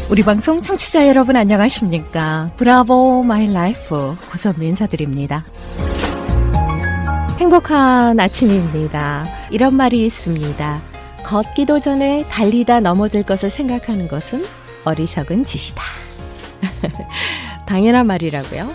우리 방송 청취자 여러분 안녕하십니까? 브라보 마이 라이프 고선미 인사드립니다. 행복한 아침입니다. 이런 말이 있습니다. 걷기도 전에 달리다 넘어질 것을 생각하는 것은 어리석은 짓이다. 당연한 말이라고요?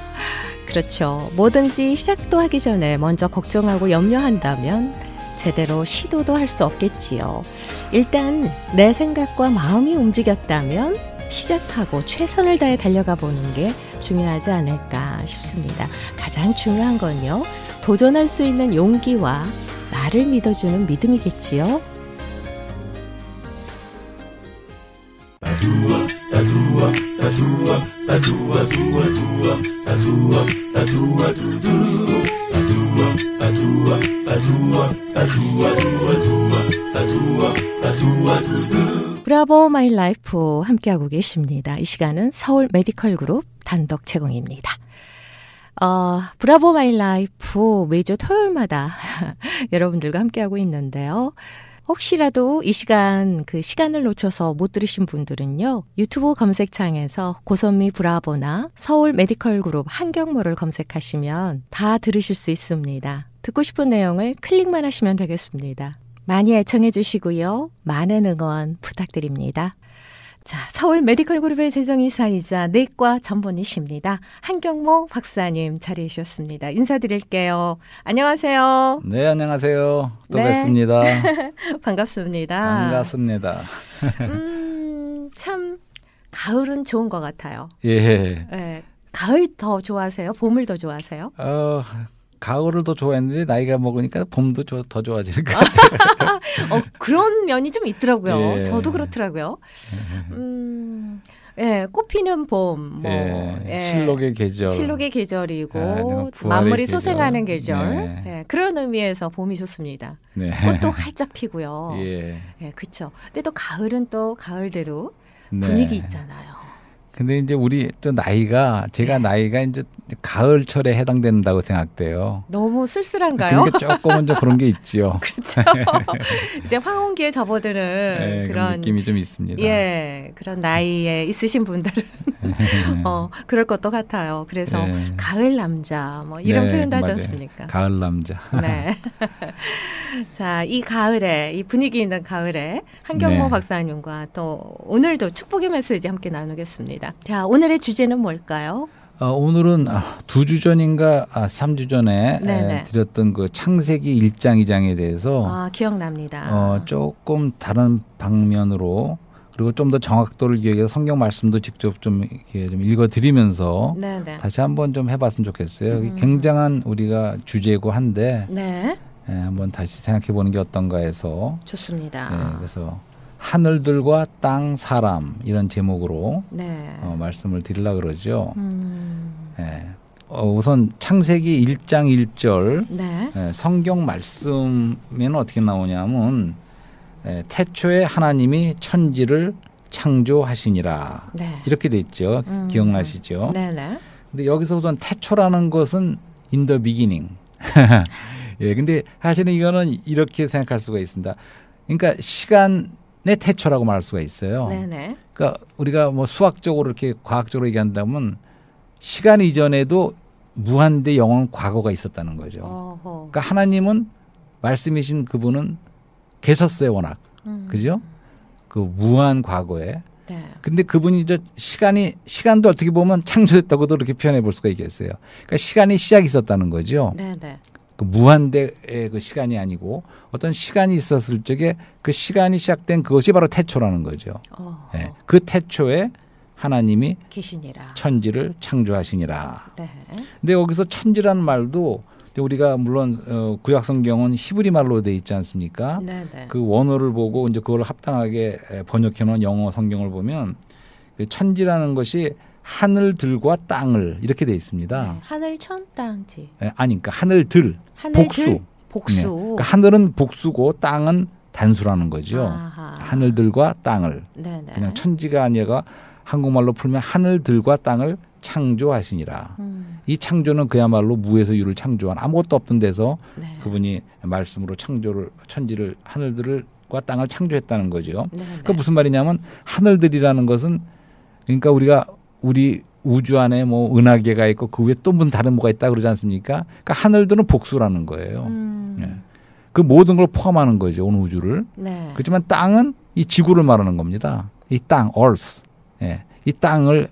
그렇죠. 뭐든지 시작도 하기 전에 먼저 걱정하고 염려한다면 제대로 시도도 할 수 없겠지요. 일단 내 생각과 마음이 움직였다면 시작하고 최선을 다해 달려가 보는 게 중요하지 않을까 싶습니다. 가장 중요한 건요, 도전할 수 있는 용기와 나를 믿어주는 믿음이겠지요. 브라보 마이 라이프 함께하고 계십니다. 이 시간은 서울 메디컬 그룹 단독 제공입니다. 브라보 마이 라이프 매주 토요일마다 여러분들과 함께하고 있는데요. 혹시라도 이 시간을 놓쳐서 못 들으신 분들은요, 유튜브 검색창에서 고선미 브라보나 서울 메디컬 그룹 한경모를 검색하시면 다 들으실 수 있습니다. 듣고 싶은 내용을 클릭만 하시면 되겠습니다. 많이 애청해 주시고요. 많은 응원 부탁드립니다. 자, 서울 메디컬 그룹의 재정이사이자 내과 전문의십니다. 한경모 박사님 자리해 주셨습니다. 인사드릴게요. 안녕하세요. 네, 안녕하세요. 또 네. 뵙습니다. 반갑습니다. 반갑습니다. 참 가을은 좋은 것 같아요. 예. 네, 가을 더 좋아하세요? 봄을 더 좋아하세요? 가을을 더 좋아했는데 나이가 먹으니까 봄도 더 좋아지는 것 같아요. 그런 면이 좀 있더라고요. 예. 저도 그렇더라고요. 예, 꽃피는 봄, 실록의 계절. 실록의 계절이고 부활의 만물이 계절. 소생하는 계절. 네. 예, 그런 의미에서 봄이 좋습니다. 네. 꽃도 활짝 피고요. 예. 예, 그렇죠. 근데 또 가을은 또 가을대로 네. 분위기 있잖아요. 근데 이제 우리 또 제가 나이가 이제 가을철에 해당된다고 생각돼요. 너무 쓸쓸한가요? 그러니까 조금은 좀 그런 게 있지요. 그렇죠. 이제 황혼기에 접어드는 네, 그런 느낌이 좀 있습니다. 예, 그런 나이에 있으신 분들은 그럴 것도 같아요. 그래서 네. 가을 남자 뭐 이런 네, 표현도 하지 맞아요. 않습니까? 가을 남자. 네. 자, 이 가을에, 이 분위기 있는 가을에 한경모 네. 박사님과 또 오늘도 축복의 메시지 함께 나누겠습니다. 자, 오늘의 주제는 뭘까요? 오늘은 2주 전인가 3주 전에 드렸던 그 창세기 1장 2장에 대해서 기억납니다. 조금 다른 방면으로, 그리고 좀 더 정확도를 기억해서 성경 말씀도 직접 좀 이렇게 좀 읽어드리면서 다시 한번 좀 해봤으면 좋겠어요. 굉장한 우리가 주제고 한데 한번 다시 생각해보는 게 어떤가 해서 좋습니다. 그래서 하늘들과 땅 사람 이런 제목으로 말씀을 드리려고 그러죠. 우선 창세기 1장 1절 성경 말씀에는 어떻게 나오냐면 태초에 하나님이 천지를 창조하시니라 이렇게 돼 있죠. 기억나시죠? 근데 여기서 우선 태초라는 것은 in the beginning. 예, 근데 사실은 이거는 이렇게 생각할 수가 있습니다. 그러니까 시간의 태초라고 말할 수가 있어요. 그러니까 우리가 뭐 수학적으로 이렇게 과학적으로 얘기한다면 시간 이전에도 무한대 영원 과거가 있었다는 거죠. 그러니까 하나님은 말씀이신 그분은 계셨어요, 워낙. 그죠? 그 무한 과거에. 근데 그분이 시간도 어떻게 보면 창조했다고도 그렇게 표현해 볼 수가 있겠어요. 그러니까 시간이 시작이 있었다는 거죠. 그 무한대의 그 시간이 아니고 어떤 시간이 있었을 적에 그 시간이 시작된 그것이 바로 태초라는 거죠. 그 태초에 하나님이 계시니라. 천지를 창조하시니라. 근데 여기서 천지라는 말도 우리가 물론 구약 성경은 히브리 말로 돼 있지 않습니까? 그 원어를 보고 이제 그걸 합당하게 번역해 놓은 영어 성경을 보면 그 천지라는 것이 하늘들과 땅을 이렇게 돼 있습니다. 하늘 천 땅지. 아니, 그러니까 하늘들, 복수. 그러니까 하늘은 복수고 땅은 단수라는 거죠. 하늘들과 땅을. 그냥 천지가 아니라 한국말로 풀면 하늘들과 땅을 창조하시니라. 이 창조는 그야말로 무에서 유를 창조한 아무것도 없던 데서 그분이 말씀으로 천지를 하늘들과 땅을 창조했다는 거죠. 그러니까 무슨 말이냐면 하늘들이라는 것은 그러니까 우리 우주 안에 뭐 은하계가 있고 그 위에 또 무슨 다른 뭐가 있다 그러지 않습니까? 그러니까 하늘들은 복수라는 거예요. 예. 그 모든 걸 포함하는 거죠. 온 우주를. 네. 그렇지만 땅은 이 지구를 말하는 겁니다. 이 땅, earth. 예. 이 땅을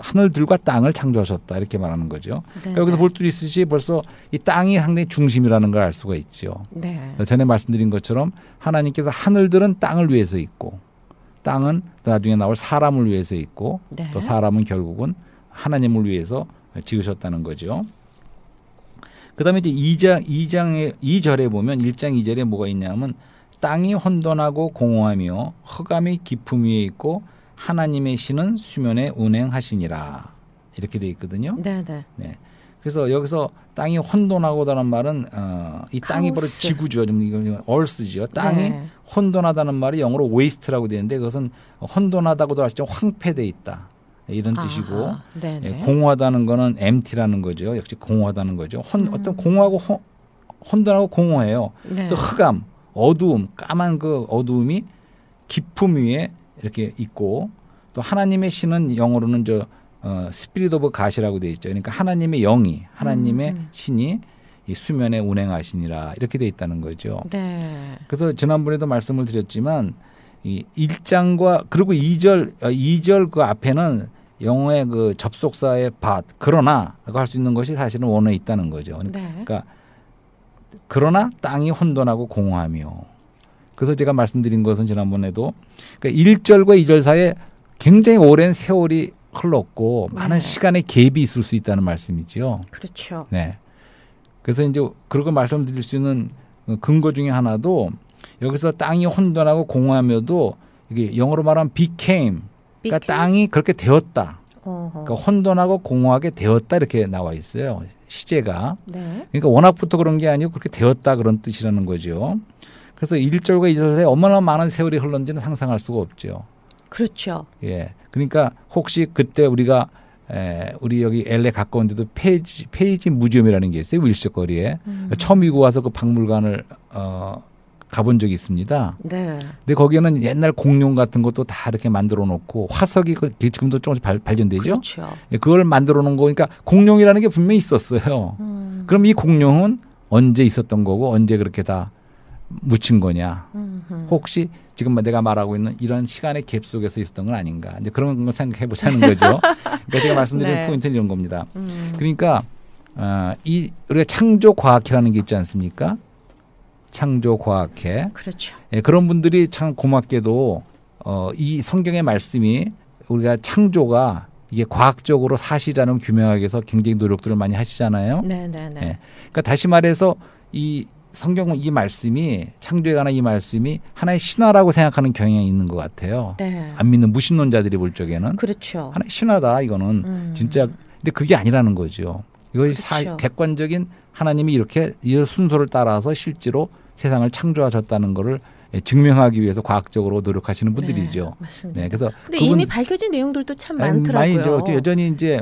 하늘들과 땅을 창조하셨다 이렇게 말하는 거죠. 네. 여기서 볼 수 있듯이 벌써 이 땅이 상당히 중심이라는 걸 알 수가 있죠. 네. 전에 말씀드린 것처럼 하나님께서 하늘들은 땅을 위해서 있고 땅은 나중에 나올 사람을 위해서 있고 네. 또 사람은 결국은 하나님을 위해서 지으셨다는 거죠. 그다음에 이제 2절에 보면 1장 2절에 뭐가 있냐면 땅이 혼돈하고 공허하며 흑암이 깊음 위에 있고 하나님의 신은 수면에 운행하시니라 이렇게 돼 있거든요. 네네. 네. 그래서 여기서 땅이 혼돈하고다는 말은 이 땅이 바로 지구죠. 좀 이거 얼스죠. 땅이 네. 혼돈하다는 말이 영어로 waste라고 되는데 그것은 혼돈하다고도 할 수 있지만 황폐돼 있다. 이런 뜻이고 예, 공허하다는 거는 empty라는 거죠. 역시 공허하다는 거죠. 어떤 공허하고 혼돈하고 공허해요. 네. 또 흑암, 어두움, 까만 그 어두움이 깊음 위에 이렇게 있고 또 하나님의 신은 영어로는 스피릿 오브 갓이라고 되어 있죠. 그러니까 하나님의 영이 하나님의 신이 이 수면에 운행하시니라 이렇게 되어 있다는 거죠. 네. 그래서 지난번에도 말씀을 드렸지만 이 1장과 그리고 2절 그 앞에는 영어의 그 접속사의 but 그러나라고 할 수 있는 것이 사실은 원어에 있다는 거죠. 그러니까 그러나 땅이 혼돈하고 공허하며 그래서 제가 말씀드린 것은 지난번에도 그러니까 1절과 2절 사이에 굉장히 오랜 세월이 흘렀고 많은 시간의 갭이 있을 수 있다는 말씀이죠. 그렇죠. 네. 그래서 이제 그렇게 말씀드릴 수 있는 근거 중에 하나도 여기서 땅이 혼돈하고 공허하며도 이게 영어로 말하면 became. 그러니까 땅이 그렇게 되었다. 그러니까 혼돈하고 공허하게 되었다 이렇게 나와 있어요. 시제가. 네. 그러니까 워낙부터 그런 게 아니고 그렇게 되었다 그런 뜻이라는 거죠. 그래서 1절과 2절 사이에 얼마나 많은 세월이 흘렀는지는 상상할 수가 없죠. 그렇죠. 예. 그러니까 혹시 그때 우리가 우리 여기 LA 가까운 데도 페이지 무지엄이라는 게 있어요. 윌셔 거리에. 처음 미국 와서 그 박물관을 가본 적이 있습니다. 네. 근데 거기에는 옛날 공룡 같은 것도 다 이렇게 만들어 놓고 화석이 지금도 조금씩 발견되죠. 그렇죠. 예, 그걸 만들어 놓은 거니까 공룡이라는 게 분명히 있었어요. 그럼 이 공룡은 언제 있었던 거고 언제 그렇게 다 묻힌 거냐. 혹시 지금 내가 말하고 있는 이런 시간의 갭 속에서 있었던 건 아닌가. 이제 그런 걸 생각해 보자는 거죠. 그러니까 제가 말씀드린 네. 포인트는 이런 겁니다. 그러니까 우리가 창조 과학이라는 게 있지 않습니까? 창조 과학회. 그렇죠. 예, 그런 분들이 참 고맙게도 이 성경의 말씀이 우리가 창조가 이게 과학적으로 사실이라는 걸 규명하기 위해서 굉장히 노력들을 많이 하시잖아요. 네네네. 예, 그러니까 다시 말해서 이 성경은 이 말씀이 창조에 관한 이 말씀이 하나의 신화라고 생각하는 경향이 있는 것 같아요. 네. 안 믿는 무신론자들이 볼 적에는 그렇죠. 하나의 신화다 이거는 진짜 근데 그게 아니라는 거죠. 이것이 그렇죠. 객관적인 하나님이 이렇게 이 순서를 따라서 실제로 세상을 창조하셨다는 것을 증명하기 위해서 과학적으로 노력하시는 분들이죠. 네, 맞습니다. 네, 그래서 근데 이미 밝혀진 내용들도 참 많더라고요. 많이죠. 여전히 이제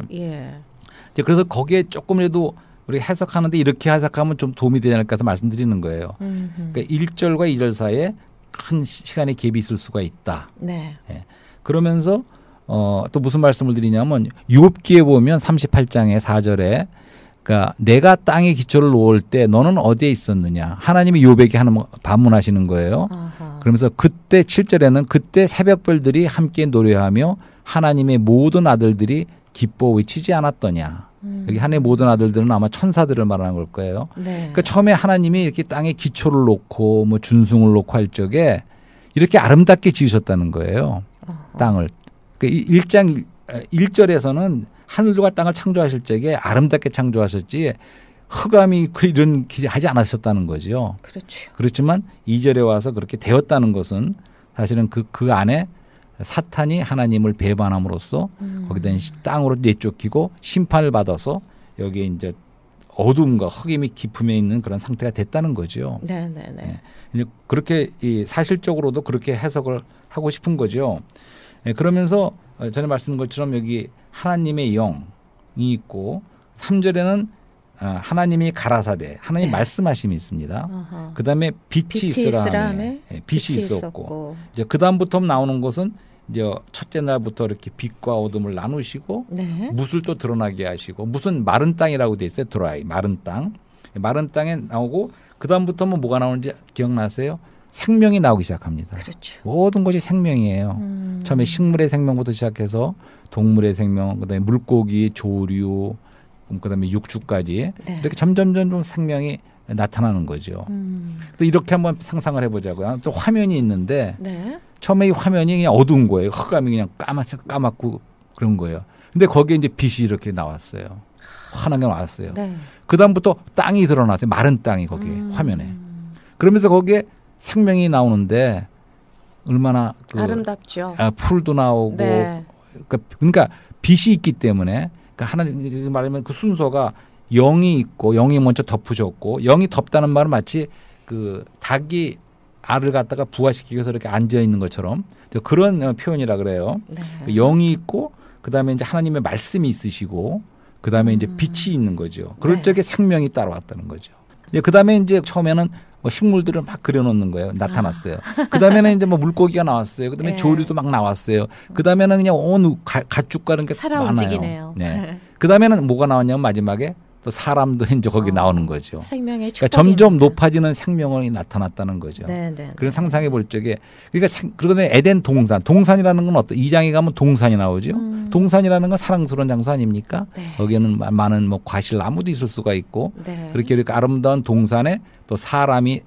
그래서 거기에 조금이라도 우리 해석하는데 이렇게 해석하면 좀 도움이 되지 않을까 해서 말씀드리는 거예요. 그러니까 1절과 2절 사이에 큰 시간의 갭이 있을 수가 있다. 네. 네. 그러면서 또 무슨 말씀을 드리냐면 욥기에 보면 38장의 4절에 그러니까 내가 땅에 기초를 놓을 때 너는 어디에 있었느냐. 하나님이 욥에게 하는 반문하시는 거예요. 아하. 그러면서 그때 7절에는 그때 새벽별들이 함께 노래하며 하나님의 모든 아들들이 기뻐 외치지 않았더냐. 여기 하나님의 모든 아들들은 아마 천사들을 말하는 걸 거예요. 네. 그러니까 처음에 하나님이 이렇게 땅에 기초를 놓고 뭐 준승을 놓고 할 적에 이렇게 아름답게 지으셨다는 거예요. 어허. 땅을. 그러니까 1절에서는 하늘과 땅을 창조하실 적에 아름답게 창조하셨지 흑암이 이런 하지 않으셨다는 거죠. 그렇죠. 그렇지만 2절에 와서 그렇게 되었다는 것은 사실은 그 안에 사탄이 하나님을 배반함으로써 거기다 땅으로 내쫓기고 심판을 받아서 여기에 이제 어둠과 흑임이 깊음에 있는 그런 상태가 됐다는 거죠. 네네네. 네. 그렇게 사실적으로도 그렇게 해석을 하고 싶은 거죠. 네, 그러면서 전에 말씀드린 것처럼 여기 하나님의 영이 있고 3절에는 하나님이 가라사대 하나님 네. 말씀하심이 있습니다. 그다음에 빛이 있으라 하매 빛이 있었고 이제 그다음부터 나오는 것은 이제 첫째 날부터 이렇게 빛과 어둠을 나누시고 네. 뭇을 또 드러나게 하시고 무슨 마른 땅이라고 돼 있어요. 드라이 마른 땅. 마른 땅에 나오고 그다음부터 뭐가 나오는지 기억나세요? 생명이 나오기 시작합니다. 그렇죠. 모든 것이 생명이에요. 처음에 식물의 생명부터 시작해서 동물의 생명, 그다음에 물고기, 조류, 그다음에 육축까지 네. 이렇게 점점 생명이 나타나는 거죠. 또 이렇게 한번 상상을 해보자고요. 또 화면이 있는데 네. 처음에 이 화면이 그냥 어두운 거예요. 흑감이 그냥 까맣고 그런 거예요. 근데 거기에 이제 빛이 이렇게 나왔어요. 환하게 나왔어요. 네. 그다음부터 땅이 드러났어요. 마른 땅이 거기에 화면에. 그러면서 거기에 생명이 나오는데 얼마나 아름답죠. 풀도 나오고 네. 그러니까 빛이 있기 때문에 그러니까 하나님 말하면 그 순서가 영이 있고 영이 먼저 덮으셨고 영이 덮다는 말은 마치 그 닭이 알을 갖다가 부화시키기 위해서 이렇게 앉아 있는 것처럼 그런 표현이라 그래요. 네. 영이 있고 그다음에 이제 하나님의 말씀이 있으시고 그다음에 이제 빛이 있는 거죠. 그럴 네. 적에 생명이 따라왔다는 거죠. 그다음에 이제 처음에는 뭐 식물들을 막 그려놓는 거예요. 나타났어요. 그다음에는 이제 뭐 물고기가 나왔어요. 그다음에 네. 조류도 막 나왔어요. 그다음에는 그냥 온 가축과 그런 게 살아 많아요. 움직이네요. 네. 그다음에는 뭐가 나왔냐면 마지막에 또 사람도 이제 거기 나오는 거죠. 생명의 그러니까 점점 높아지는 생명이 나타났다는 거죠. 네, 네, 그런 상상해 볼 적에 그러니까 그러면 에덴 동산이라는 건 어떤 2장에 가면 동산이 나오죠. 동산이라는 건 사랑스러운 장소 아닙니까? 네. 거기에는 많은 뭐 과실나무도 있을 수가 있고 네. 그렇게 이렇게 아름다운 동산에 또 사람이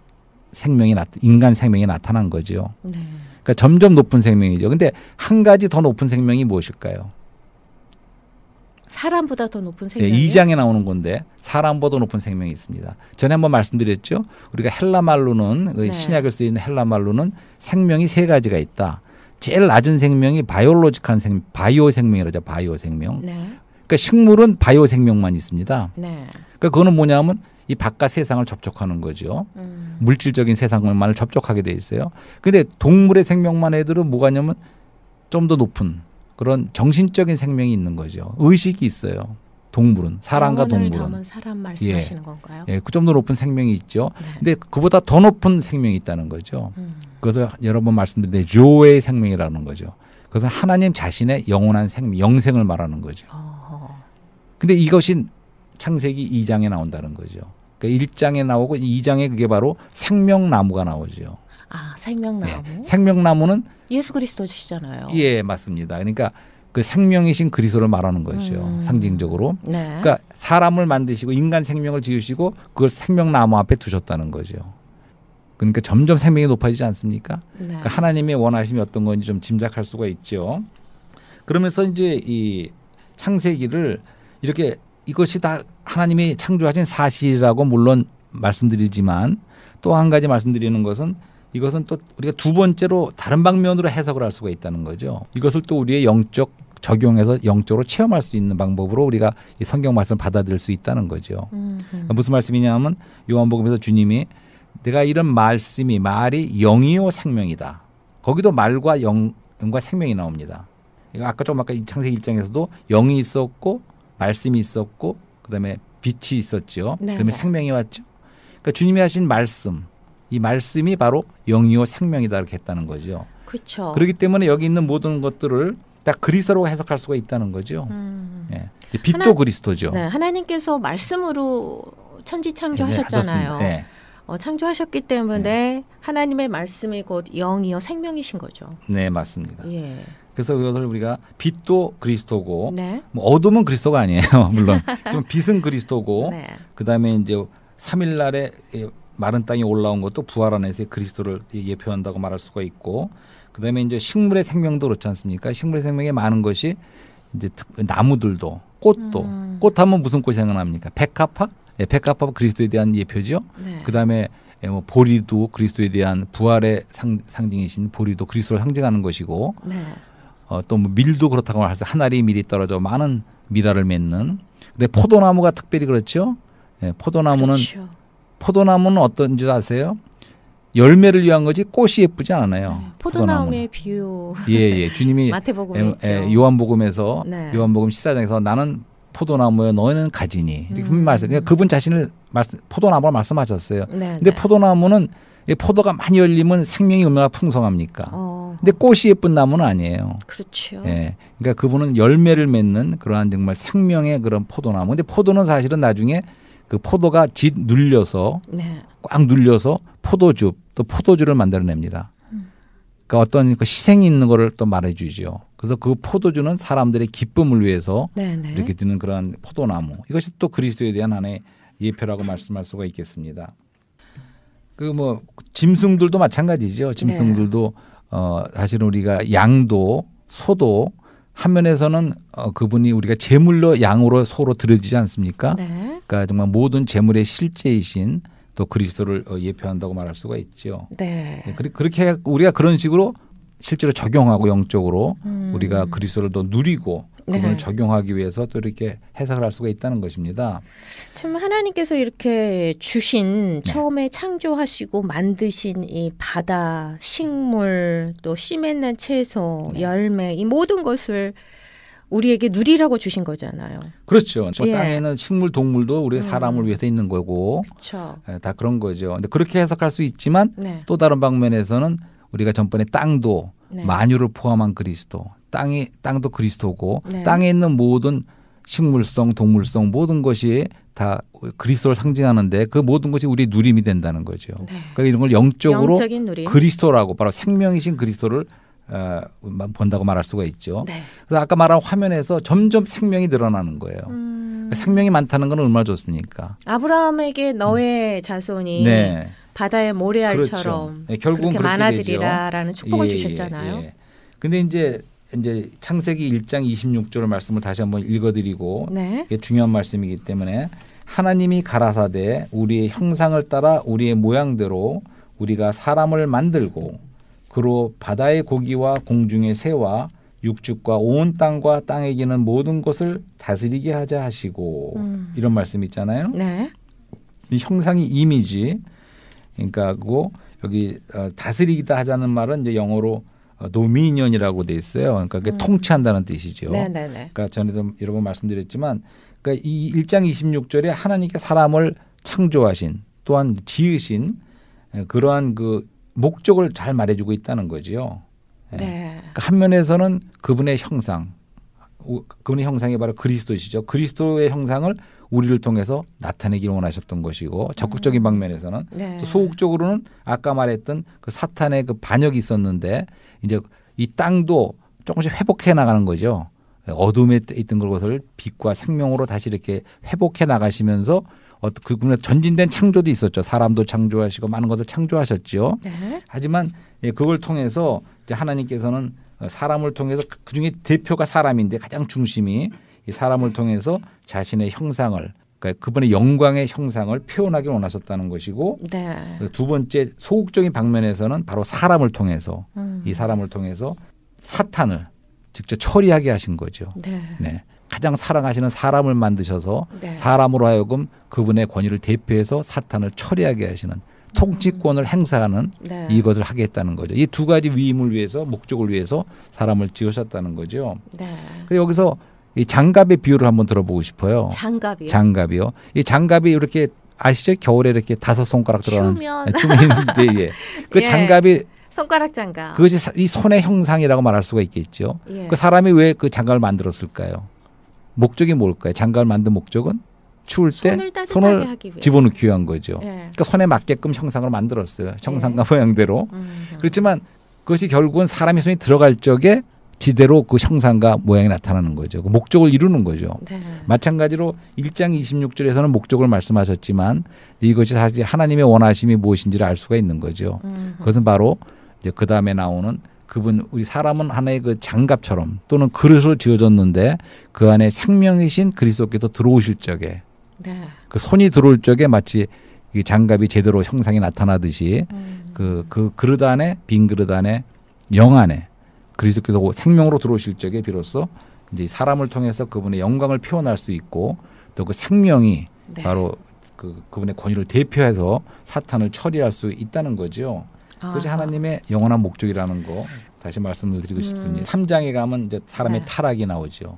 인간 생명이 나타난 거죠. 네. 그러니까 점점 높은 생명이죠. 근데 한 가지 더 높은 생명이 무엇일까요? 사람보다 더 높은 네, 생명이요? 2장에 나오는 건데 사람보다 높은 생명이 있습니다. 전에 한번 말씀드렸죠. 우리가 헬라 말로는 네. 신약을 쓰이는 헬라 말로는 생명이 세 가지가 있다. 제일 낮은 생명이 바이올로직한 바이오 생명이라죠. 바이오 생명. 네. 그러니까 식물은 바이오 생명만 있습니다. 네. 그러니까 그거는 뭐냐면 이 바깥 세상을 접촉하는 거죠. 물질적인 세상만을 접촉하게 돼 있어요. 그런데 동물의 생명만 애들은 뭐가 있냐면 좀 더 높은 그런 정신적인 생명이 있는 거죠. 의식이 있어요. 동물은 사람과 영혼을 동물은. 담은 사람 말씀하시는 건가요? 예, 그 좀 더 높은 생명이 있죠. 네. 근데 그보다 더 높은 생명이 있다는 거죠. 그것을 여러 번 말씀드렸는데 조의 생명이라는 거죠. 그것은 하나님 자신의 영원한 생명, 영생을 말하는 거죠. 근데 이것이 창세기 2장에 나온다는 거죠. 그러니까 1장에 나오고 2장에 그게 바로 생명나무가 나오죠. 아, 생명나무. 네. 생명나무는 예수 그리스도시잖아요. 예, 맞습니다. 그러니까 그 생명이신 그리스도를 말하는 거죠. 상징적으로. 네. 그러니까 사람을 만드시고 인간 생명을 지으시고 그걸 생명나무 앞에 두셨다는 거죠. 그러니까 점점 생명이 높아지지 않습니까? 네. 그러니까 하나님의 원하심이 어떤 건지 좀 짐작할 수가 있죠. 그러면서 이제 이 창세기를 이렇게 이것이 다 하나님이 창조하신 사실이라고 물론 말씀드리지만 또 한 가지 말씀드리는 것은 이것은 또 우리가 두 번째로 다른 방면으로 해석을 할 수가 있다는 거죠. 이것을 또 우리의 영적 적용해서 영적으로 체험할 수 있는 방법으로 우리가 이 성경 말씀을 받아들일 수 있다는 거죠. 그러니까 무슨 말씀이냐면 요한복음에서 주님이 내가 이런 말이 영이요 생명이다. 거기도 말과 영과 생명이 나옵니다. 아까 창세기 1장에서도 영이 있었고 말씀이 있었고 그다음에 빛이 있었죠. 네. 그다음에 생명이 왔죠. 그러니까 주님이 하신 말씀, 이 말씀이 바로 영이요 생명이다 이렇게 했다는 거죠. 그렇죠. 그렇기 때문에 여기 있는 모든 것들을 다 그리스도로 해석할 수가 있다는 거죠. 예. 빛도 그리스도죠. 네, 하나님께서 말씀으로 천지 창조하셨잖아요. 네. 창조하셨기 때문에 하나님의 말씀이 곧 영이요 생명이신 거죠. 네, 맞습니다. 예. 그래서 그것을 우리가 빛도 그리스도고 네. 뭐 어둠은 그리스도가 아니에요. 물론 좀 빛은 그리스도고 네. 그다음에 이제 3일 날에 마른 땅이 올라온 것도 부활 안에서의 그리스도를 예표한다고 말할 수가 있고 그다음에 이제 식물의 생명도 그렇지 않습니까? 식물의 생명에 많은 것이 이제 나무들도 꽃도 꽃하면 무슨 꽃이 생각납니까? 백합화? 네, 백합화가 그리스도에 대한 예표죠. 네. 그다음에 뭐 보리도 그리스도에 대한 부활의 상징이신 보리도 그리스도를 상징하는 것이고 네. 또 뭐 밀도 그렇다고 해서 한 알이 밀이 떨어져 많은 밀알을 맺는. 근데 포도나무가 특별히 그렇죠. 네, 포도나무는 어떤 줄 아세요? 열매를 위한 거지 꽃이 예쁘지 않아요. 네. 포도나무의 비유. 예. 주님이 마태복음에 있죠. 요한복음에서 네. 요한복음 14장에서 나는 포도나무에 너희는 가지니 이렇게 분명히 말씀. 그러니까 그분 자신을 포도나무를 말씀하셨어요. 네, 근데 네. 포도나무는 포도가 많이 열리면 생명이 얼마나 풍성합니까? 근데 꽃이 예쁜 나무는 아니에요. 그렇죠. 예. 그러니까 그분은 열매를 맺는 그러한 정말 생명의 그런 포도나무. 근데 포도는 사실은 나중에 그 포도가 눌려서 네. 꽉 눌려서 포도즙 또 포도주를 만들어냅니다. 그러니까 어떤 그 희생이 있는 거를 또 말해주죠. 그래서 그 포도주는 사람들의 기쁨을 위해서 네네. 이렇게 드는 그런 포도나무. 이것이 또 그리스도에 대한 하나의 예표라고 말씀할 수가 있겠습니다. 그 뭐 짐승들도 마찬가지죠. 짐승들도 사실은 우리가 양도 소도 한 면에서는 그분이 우리가 제물로 양으로 소로 드려지지 않습니까? 네. 그러니까 정말 모든 제물의 실제이신 또 그리스도를 예표한다고 말할 수가 있죠. 네. 그렇게 우리가 그런 식으로 실제로 적용하고 영적으로 우리가 그리스도를 더 누리고 그분을 네. 적용하기 위해서 또 이렇게 해석을 할 수가 있다는 것입니다. 참 하나님께서 이렇게 주신 네. 처음에 창조하시고 만드신 이 바다, 식물, 또 씨 맺는 채소, 네. 열매 이 모든 것을 우리에게 누리라고 주신 거잖아요. 그렇죠. 저 예. 땅에는 식물, 동물도 우리 사람을 위해서 있는 거고 그렇죠. 다 그런 거죠. 근데 그렇게 해석할 수 있지만 네. 또 다른 방면에서는 우리가 전번에 땅도 네. 만유를 포함한 그리스도, 땅도 그리스도고 네. 땅에 있는 모든 식물성, 동물성 모든 것이 다 그리스도를 상징하는데 그 모든 것이 우리의 누림이 된다는 거죠. 네. 그러니까 이런 걸 영적으로 영적인 누림. 그리스도라고 바로 생명이신 그리스도를 본다고 말할 수가 있죠. 네. 그래서 아까 말한 화면에서 점점 생명이 늘어나는 거예요. 그러니까 생명이 많다는 건 얼마나 좋습니까? 아브라함에게 너의 자손이 네. 바다의 모래알처럼 그렇죠. 네, 결국은 그렇게 그렇게 많아지리라라는 축복을 예, 주셨잖아요. 예. 근데 이제 창세기 1장 26절의 말씀을 다시 한번 읽어드리고 네. 이게 중요한 말씀이기 때문에 하나님이 가라사대 우리의 형상을 따라 우리의 모양대로 우리가 사람을 만들고 그로 바다의 고기와 공중의 새와 육축과 온 땅과 땅에 기는 모든 것을 다스리게 하자 하시고 이런 말씀 있잖아요. 네. 이 형상이 이미지 그러니까 여기 다스리기다 하자는 말은 이제 영어로 도미니언이라고 돼 있어요. 그러니까 그게 통치한다는 뜻이죠. 네네네. 그러니까 전에도 여러 번 말씀드렸지만 그러니까 이 1장 26절에 하나님께 사람을 창조하신 또한 지으신 그러한 그 목적을 잘 말해주고 있다는 거죠. 네. 그러니까 한 면에서는 그분의 형상, 그분의 형상이 바로 그리스도시죠. 그리스도의 형상을 우리를 통해서 나타내기를 원하셨던 것이고 적극적인 방면에서는 네. 또 소극적으로는 아까 말했던 그 사탄의 그 반역이 있었는데 이제 이 땅도 조금씩 회복해 나가는 거죠. 어둠에 있던 것을 빛과 생명으로 다시 이렇게 회복해 나가시면서 그분의 전진된 창조도 있었죠. 사람도 창조하시고 많은 것을 창조하셨죠. 네. 하지만 그걸 통해서 이제 하나님께서는 사람을 통해서 그중에 대표가 사람인데 가장 중심이 이 사람을 통해서 자신의 형상을 그러니까 그분의 영광의 형상을 표현하길 원하셨다는 것이고 네. 두 번째 소극적인 방면에서는 바로 사람을 통해서 이 사람을 통해서 사탄을 직접 처리하게 하신 거죠. 네. 네. 가장 사랑하시는 사람을 만드셔서 네. 사람으로 하여금 그분의 권위를 대표해서 사탄을 처리하게 하시는 통치권을 행사하는 네. 이것을 하게 했다는 거죠. 이 두 가지 위임을 위해서 목적을 위해서 사람을 지으셨다는 거죠. 네. 그래서 여기서 이 장갑의 비유를 한번 들어보고 싶어요. 장갑이요. 장갑이요. 이 장갑이 이렇게 아시죠? 겨울에 이렇게 5손가락 들어가는 추우면 힘든데 예. 그 예. 장갑이 손가락 장갑. 그것이 이 손의 형상이라고 말할 수가 있겠죠. 예. 그 사람이 왜 그 장갑을 만들었을까요? 목적이 뭘까요? 장갑을 만든 목적은 추울 때 손을 따뜻하게 손을 하기 위해. 집어넣기 위한 거죠. 예. 그러니까 손에 맞게끔 형상을 만들었어요. 형상과 모양대로. 그렇지만 그것이 결국은 사람의 손이 들어갈 적에 지대로 그 형상과 모양이 나타나는 거죠. 그 목적을 이루는 거죠. 네. 마찬가지로 1장 26절에서는 목적을 말씀하셨지만 이것이 사실 하나님의 원하심이 무엇인지를 알 수가 있는 거죠. 그것은 바로 이제 그 다음에 나오는 그분 우리 사람은 하나의 그 장갑처럼 또는 그릇으로 지어졌는데 그 안에 생명이신 그리스도께서 들어오실 적에 네. 그 손이 들어올 적에 마치 이 장갑이 제대로 형상이 나타나듯이 그 그릇 안에 빈 그릇 안에 영 안에 그리스도께서 생명으로 들어오실 적에 비로소 이제 사람을 통해서 그분의 영광을 표현할 수 있고 또 그 생명이 네. 바로 그분의 권위를 대표해서 사탄을 처리할 수 있다는 거죠. 그것이 하나님의 영원한 목적이라는 거 다시 말씀을 드리고 싶습니다. 3장에 가면 이제 사람의 네. 타락이 나오죠.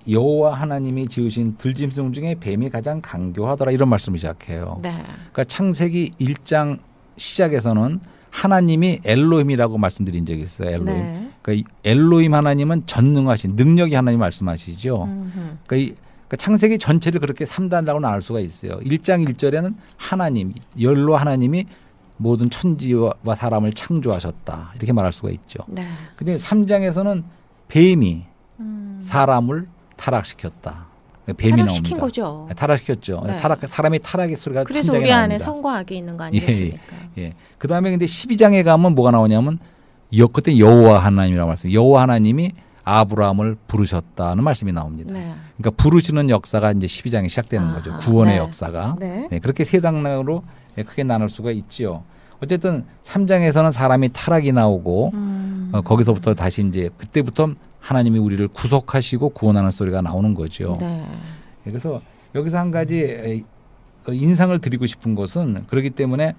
여호와 하나님이 지으신 들짐승 중에 뱀이 가장 강교하더라 이런 말씀을 시작해요. 네. 그러니까 창세기 1장 시작에서는 하나님이 엘로힘이라고 말씀드린 적이 있어요. 엘로힘. 네. 그러니까 엘로힘 하나님은 전능하신 능력이 하나님 말씀하시죠. 그러니까 창세기 전체를 그렇게 3단락으로 나눌 수가 있어요. 1장 1절에는 하나님, 열로 하나님이 모든 천지와 사람을 창조하셨다. 이렇게 말할 수가 있죠. 네. 근데 3장에서는 뱀이 사람을 타락시켰다. 뱀이 타락시킨 나옵니다. 거죠. 타락시켰죠. 네. 사람의 타락의 소리가 그래서 3장에 우리 나옵니다. 안에 성과 악이 있는 거 아니겠습니까? 예. 그다음에 근데 12장에 가면 뭐가 나오냐면 그때 여호와 하나님이라고 말씀. 여호와 하나님이 아브라함을 부르셨다는 말씀이 나옵니다. 네. 그러니까 부르시는 역사가 이제 12장에 시작되는 거죠. 구원의 네. 역사가. 네. 네, 그렇게 세 단락으로 크게 나눌 수가 있지요. 어쨌든 3장에서는 사람이 타락이 나오고 거기서부터 다시 이제 그때부터 하나님이 우리를 구속하시고 구원하는 소리가 나오는 거죠. 네. 그래서 여기서 한 가지 인상을 드리고 싶은 것은 그렇기 때문에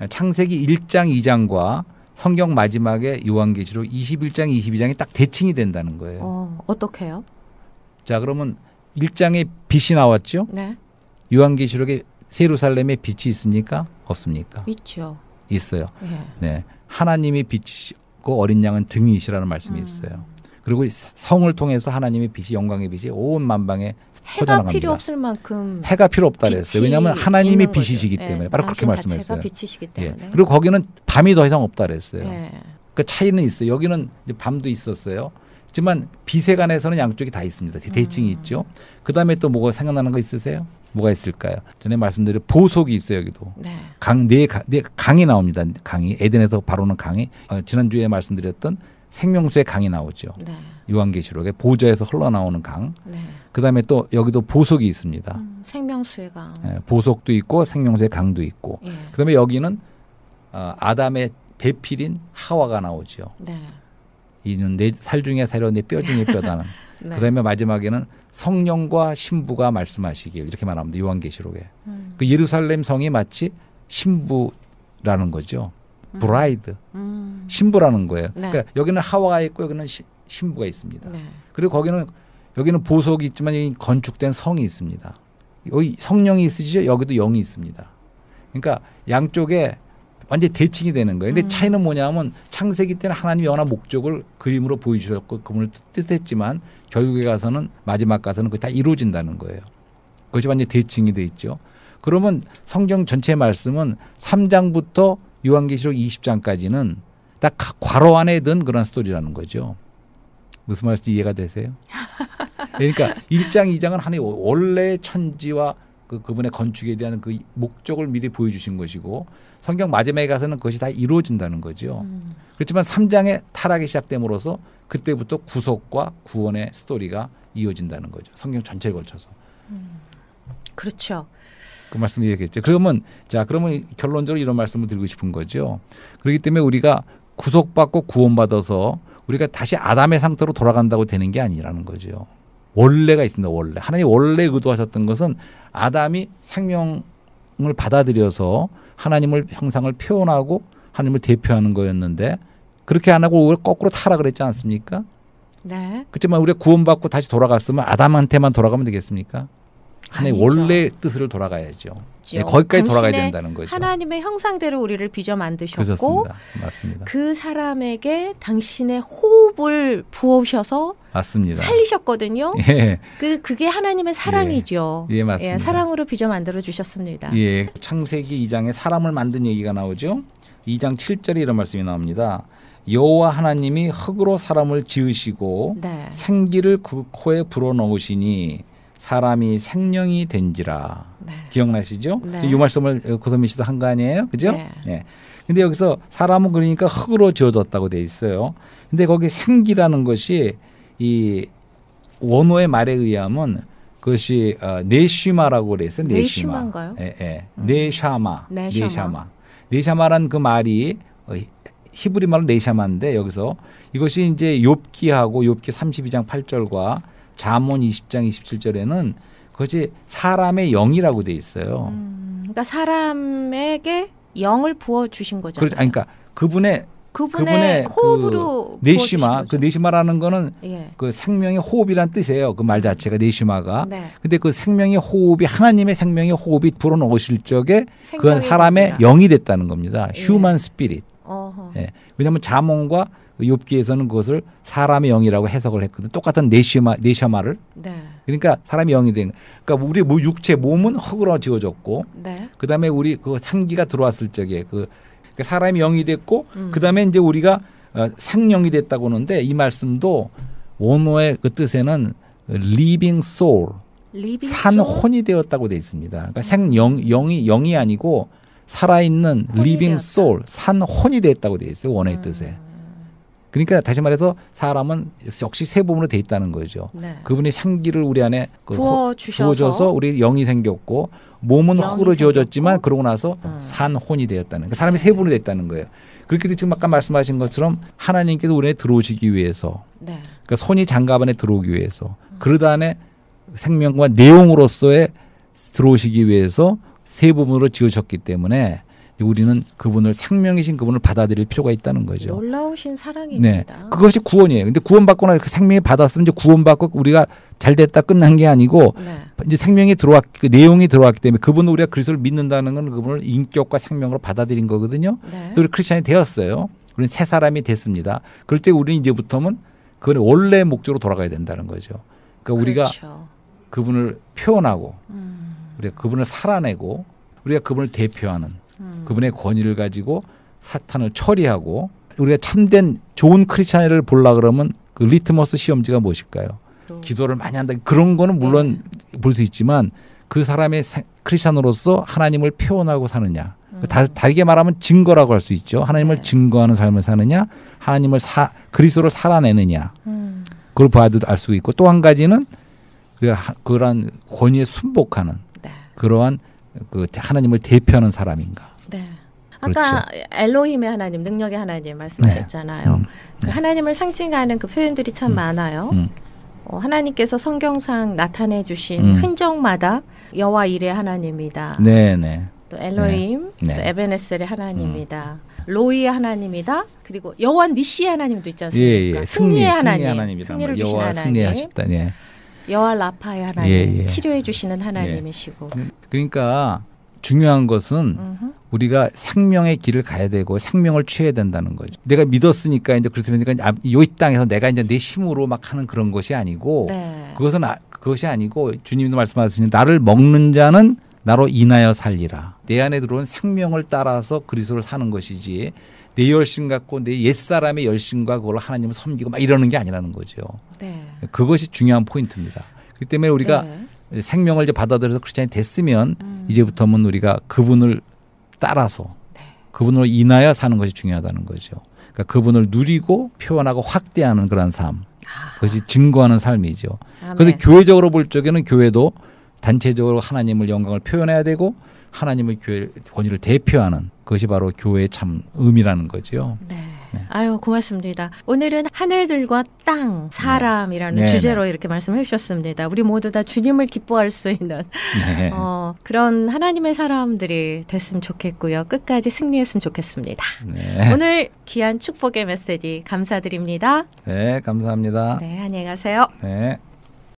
창세기 1장 2장과 성경 마지막에 요한계시록 21장 22장이 딱 대칭이 된다는 거예요. 어떻게요? 자, 그러면 1장에 빛이 나왔죠. 네. 요한계시록에 예루살렘에 빛이 있습니까? 없습니까? 있죠. 있어요. 네. 네. 하나님이 빛이고 어린 양은 등이시라는 말씀이 있어요. 그리고 성을 통해서 하나님의 빛이 영광의 빛이 온 만방에 해가 퍼져나갑니다. 필요 없을 만큼 해가 필요 없다 그랬어요. 왜냐하면 하나님이 빛이시기 거죠. 때문에 바로 그렇게 말씀했어요. 빛이시기 때문에. 예. 그리고 거기는 밤이 더 이상 없다 그랬어요. 예. 그 차이는 있어요. 여기는 이제 밤도 있었어요. 하지만 빛에 관해서는 양쪽이 다 있습니다. 대칭이 있죠. 그다음에 또 뭐가 생각나는 거 있으세요? 뭐가 있을까요? 전에 말씀드린 보석이 있어요. 여기도. 네. 강이 나옵니다. 강이. 에덴에서 바로는 강이. 지난주에 말씀드렸던 생명수의 강이 나오죠. 네. 요한계시록에 보좌에서 흘러나오는 강. 네. 그다음에 또 여기도 보석이 있습니다. 생명수의 강. 보석도 있고 생명수의 강도 있고. 예. 그다음에 여기는 아담의 배필인 하와가 나오죠. 네. 이는 내 살 중에 살이요 내 뼈 중에 뼈다는. 네. 그다음에 마지막에는 성령과 신부가 말씀하시길 이렇게 말합니다. 요한계시록에. 그 예루살렘 성이 마치 신부라는 거죠. 브라이드. 신부라는 거예요. 네. 그러니까 여기는 하와가 있고 여기는 신부가 있습니다. 네. 그리고 여기는 보석이 있지만 여기 건축된 성이 있습니다. 여기 성령이 있으시죠? 여기도 영이 있습니다. 그러니까 양쪽에 완전히 대칭이 되는 거예요. 근데 차이는 뭐냐면 창세기 때는 하나님이 영원한 목적을 그림으로 보여주셨고 그분을 뜻했지만 결국에 가서는 마지막 가서는 그게 다 이루어진다는 거예요. 그것이 완전히 대칭이 돼 있죠. 그러면 성경 전체 말씀은 3장부터 요한계시록 20장까지는 딱 괄호 안에 든 그런 스토리라는 거죠. 무슨 말인지 이해가 되세요? 그러니까 1장, 2장은 하나님의 원래 천지와 그분의 건축에 대한 그 목적을 미리 보여주신 것이고 성경 마지막에 가서는 그것이 다 이루어진다는 거죠. 그렇지만 3장에 타락이 시작됨으로써 그때부터 구속과 구원의 스토리가 이어진다는 거죠. 성경 전체에 걸쳐서. 그렇죠. 그 말씀 이해했겠죠. 그러면 결론적으로 이런 말씀을 드리고 싶은 거죠. 그렇기 때문에 우리가 구속받고 구원받아서 우리가 다시 아담의 상태로 돌아간다고 되는 게 아니라는 거죠. 원래가 있습니다. 원래. 하나님이 원래 의도하셨던 것은 아담이 생명을 받아들여서 하나님을 형상을 표현하고 하나님을 대표하는 거였는데 그렇게 안 하고 거꾸로 타락을 했지 않습니까? 네. 그렇지만 우리가 구원받고 다시 돌아갔으면 아담한테만 돌아가면 되겠습니까? 하나님의 원래 뜻을 돌아가야죠. 네, 거기까지 돌아가야 된다는 거죠. 하나님의 형상대로 우리를 빚어 만드셨고 그렇습니다. 맞습니다. 그 사람에게 당신의 호흡을 부어오셔서 맞습니다. 살리셨거든요. 예. 그게 하나님의 사랑이죠. 예, 맞습니다. 예, 사랑으로 빚어 만들어 주셨습니다. 예, 창세기 2장에 사람을 만든 얘기가 나오죠. 2장 7절에 이런 말씀이 나옵니다. 여호와 하나님이 흙으로 사람을 지으시고 네. 생기를 그 코에 불어넣으시니 사람이 생명이 된지라. 네. 기억나시죠? 네. 이 말씀을 고선미 씨도 한 거 아니에요? 그죠? 네. 네. 근데 여기서 사람은 그러니까 흙으로 지어졌다고 돼 있어요. 근데 거기 생기라는 것이 이 원어의 말에 의하면 그것이 네시마라고 그랬어요. 네시마. 네시마인가요? 예, 예. 네샤마. 네샤마란 그 말이 히브리 말로 네샤마인데 여기서 이것이 이제 욥기하고 욥기 32장 8절과 잠언 20장 27절에는 그것이 사람의 영이라고 돼 있어요. 그러니까 사람에게 영을 부어 주신 거죠. 그렇죠. 그러니까 그분의 호흡으로 그 네시마, 그 네시마라는 거는 예. 그 생명의 호흡이란 뜻이에요. 그 말 자체가 네시마가. 네. 근데 그 생명의 호흡이 하나님의 생명의 호흡이 불어넣으실 적에 그 생명의 사람의 문제라. 영이 됐다는 겁니다. 예. 휴먼 스피릿. 예. 왜냐하면 잠언과 욥기에서는 그것을 사람의 영이라고 해석을 했거든. 똑같은 네셔마를. 네. 그러니까 사람의 영이 된. 그러니까 우리 육체 몸은 흙으로 지어졌고, 네. 그다음에 우리 그 생기가 들어왔을 적에 그러니까 사람의 영이 됐고, 그다음에 이제 우리가 생명이 됐다고 하는데 이 말씀도 원어의 그 뜻에는 living soul, 산혼이 되었다고 되어 있습니다. 그러니까 영이 아니고 살아있는 living soul, 산혼이 되었다고 되어 있어요. 원어의 뜻에. 그러니까 다시 말해서 사람은 역시 세 부분으로 돼 있다는 거죠. 네. 그분이 생기를 우리 안에 부어줘서 우리 영이 생겼고 몸은 흙으로 지어졌지만 그러고 나서 산혼이 되었다는. 그러니까 사람이 세 부분으로 됐다는 거예요. 그렇게 지금 아까 말씀하신 것처럼 하나님께서 우리 안에 들어오시기 위해서, 네. 그러니까 손이 장갑 안에 들어오기 위해서, 그러다 안에 생명과 내용으로서의 들어오시기 위해서 세 부분으로 지으셨기 때문에 우리는 그분을 생명이신 그분을 받아들일 필요가 있다는 거죠. 놀라우신 사랑입니다. 네, 그것이 구원이에요. 근데 구원받거나 그 생명이 받았으면 이제 구원받고 우리가 잘 됐다 끝난 게 아니고 네. 이제 생명이 그 내용이 들어왔기 때문에 그분을 우리가 그리스도를 믿는다는 건 그분을 인격과 생명으로 받아들인 거거든요. 네. 또 우리 크리스천이 되었어요. 우리는 새 사람이 됐습니다. 그럴 때 우리는 이제부터는 그건 원래 목적으로 돌아가야 된다는 거죠. 그러니까 우리가 그렇죠. 그분을 표현하고 우리가 그분을 살아내고 우리가 그분을 대표하는 그분의 권위를 가지고 사탄을 처리하고 우리가 참된 좋은 크리스찬을 보려고 그러면 그 리트머스 시험지가 무엇일까요? 기도를 많이 한다. 그런 거는 물론 볼 수 있지만 그 사람의 크리스찬으로서 하나님을 표현하고 사느냐. 다르게 말하면 증거라고 할 수 있죠. 하나님을 증거하는 삶을 사느냐. 하나님을 그리스도를 살아내느냐. 그걸 봐도 알 수 있고 또 한 가지는 그러한 권위에 순복하는 그러한 그 하나님을 대표하는 사람인가. 네. 아까 그렇죠. 엘로힘의 하나님, 능력의 하나님 말씀하셨잖아요. 그 하나님을 상징하는 그 표현들이 참 많아요. 하나님께서 성경상 나타내 주신 흔적마다 여호와 일의 하나님이다. 네네. 또 엘로힘, 또 에베네셀의 하나님이다. 로이의 하나님이다. 그리고 여호와 니시의 하나님도 있지 않습니까? 예. 승리의 하나님, 승리를 주신 여호와 하나님. 승리하셨다. 예. 여호와 라파의 하나님, 치료해 주시는 하나님이시고. 그러니까 중요한 것은 우리가 생명의 길을 가야 되고 생명을 취해야 된다는 거죠. 내가 믿었으니까 이제 그렇습니까? 이 땅에서 내가 이제 내 힘으로 막 하는 그런 것이 아니고 그것이 아니고 주님도 말씀하시니 나를 먹는 자는 나로 인하여 살리라. 내 안에 들어온 생명을 따라서 그리스도를 사는 것이지 내 열심 갖고 내 옛사람의 열심과 그걸 하나님을 섬기고 막 이러는 게 아니라는 거죠. 네. 그것이 중요한 포인트입니다. 그렇기 때문에 우리가 생명을 이제 받아들여서 크리스찬이 됐으면 이제부터는 우리가 그분을 따라서 그분으로 인하여 사는 것이 중요하다는 거죠. 그러니까 그분을 누리고 표현하고 확대하는 그런 삶. 그것이 증거하는 삶이죠. 그래서 교회적으로 볼 적에는 교회도 단체적으로 하나님을 영광을 표현해야 되고 하나님의 교회 권위를 대표하는 그것이 바로 교회의 참 의미라는 거죠. 네. 아유 고맙습니다. 오늘은 하늘들과 땅, 사람이라는 주제로 이렇게 말씀해 주셨습니다. 우리 모두 다 주님을 기뻐할 수 있는 그런 하나님의 사람들이 됐으면 좋겠고요. 끝까지 승리했으면 좋겠습니다. 네. 오늘 귀한 축복의 메시지 감사드립니다. 네, 감사합니다. 네, 안녕히 가세요. 네.